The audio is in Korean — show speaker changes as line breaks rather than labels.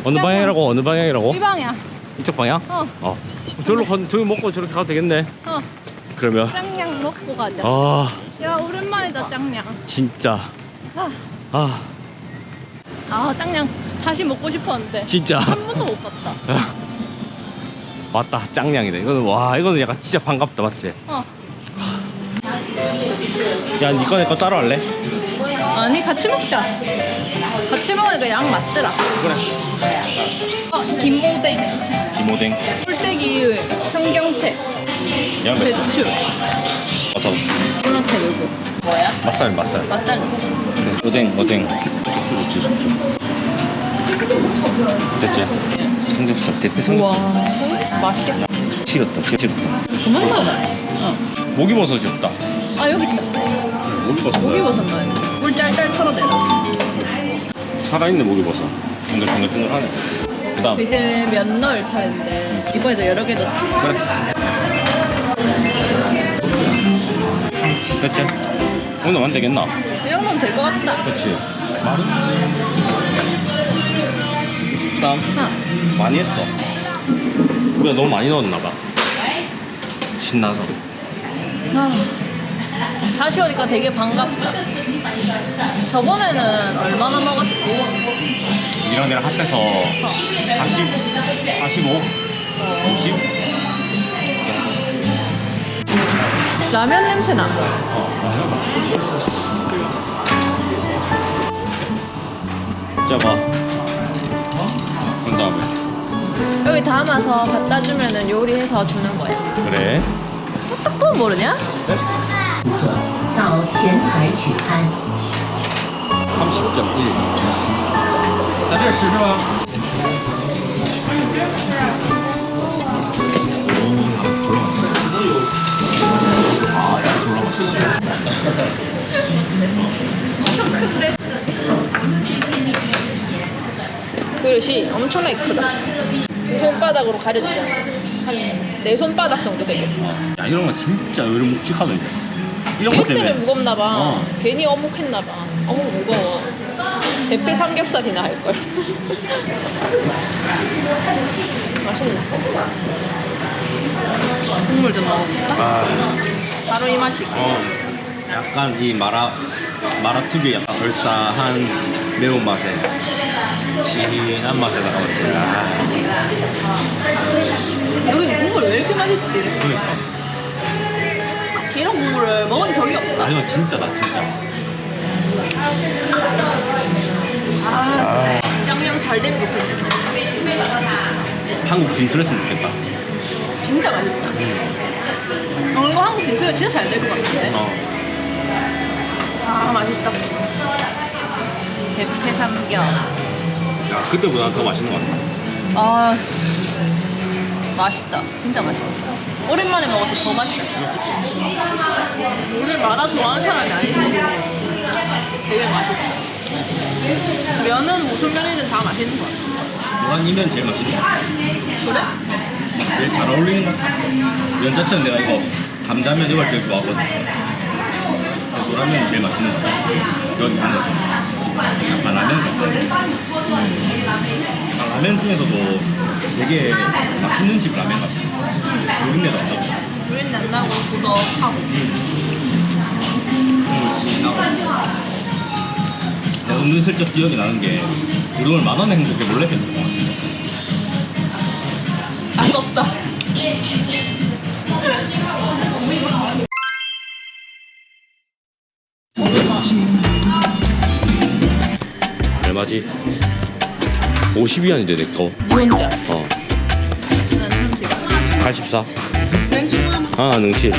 어느 방향이라고? 어느 방향이라고?
이 방향.
이쪽 방향?
어.
저기 먹고 저렇게 가도 되겠네. 그러면
짱냥 먹고 가자.
아
야, 오랜만이다, 짱냥.
진짜
아, 짱냥 다시 먹고 싶었는데
진짜
한 번도 못 봤다.
맞다 짱냥이다. 이거는 약간 진짜 반갑다 맞지? 야 니꺼 내꺼 따로 할래?
아니, 같이 먹자. 같이 먹으니까 양 맞더라.
그래.
김모댕,
김오뎅
꿀떼기, 청경채,
양배추
배추,
버섯
도넛에 넣고. 뭐야?
맛살
맛살 넣자.
오뎅 숙주 좋지 숙주 됐지? 삼겹살 대패
우와,
삼겹살
맛있겠다.
치렸다
그만 넣어라.
목이버섯이 없다.
아, 여기 있다.
목이버섯
고기버섯 넣어야 돼. 물 짤짤 털어내라.
살아있는 목이버섯 탱글탱글탱글하네. 그 다음
이제 면 넣을 차례인데 이번에도 여러 개 넣지.
그래 됐지? 오늘 안 되겠나?
이 정도면 될 것 같다.
그렇지. 마른 63 많이 했어. 우리가 너무 많이 넣었나봐. 신나서.
다시 오니까 되게 반갑다. 저번에는 얼마나 먹었지?
이랑 내랑 합해서 40, 45, 50?
라면 냄새 나.
짜봐. 그 다음에.
여기 담아서 갖다 주면은 요리해서 주는 거야.
그래.
또 모르냐?
到前台取餐。
30.1. 在这吃是吧？
엄청 큰데? 그릇이 엄청나게 크다. 두 손바닥으로 가려주잖아. 한 네 손바닥 정도 되겠다.
야 이런 거 진짜 의외로 묵직하네. 이런
걔
것
때문에
때문에
무겁나 봐.
어.
괜히 어묵했나 봐. 어묵 무거워. 대패 삼겹살이나 할걸. 맛있네. 국물 좀 먹어볼까? 바로 이 맛이고.
약간 이 마라 특유의 약간 얼싸한 매운맛에 진한 맛에다가 같이
여기 국물 왜 이렇게 맛있지?
그러니까
이런 국물을 먹은 적이 없다.
아니면 진짜다 진짜.
짱냥 잘 되면 좋겠네.
한국 진출했으면 좋겠다.
진짜 맛있다. 이거 한국 진출은 진짜 잘 될 것 같은데. 맛있다. 대패 삼겹.
야 그때보다 더 맛있는 것 같아.
맛있다. 진짜 맛있다. 오랜만에 먹어서 더 맛있다. 오늘 마라 좋아하는 사람이 아니지. 되게 맛있다. 면은 무슨 면이든 다 맛있는 것 같아.
노란 이면 제일 맛있는 것 같아.
그래?
제일 잘 어울리는 것 같아. 면 자체는 내가 이거 감자면 이걸 제일 좋아하거든. 그래서 노란면이 제일 맛있는 것 같아. 여기 안에서. 약간 라면 같아. 라면 중에서도 되게 맛있는 집 라면 같아. 요즘에도 안 나고.
우린 안 나고 구독하고.
내가 은근슬쩍 기억이 나는 게 우리 오늘 10,000원에 행복해 몰래 했던 것 같아.
아깝다.
얼마지? 50위안인데 내 거.
니 혼자.
어.
난 30.
84. 아 능치.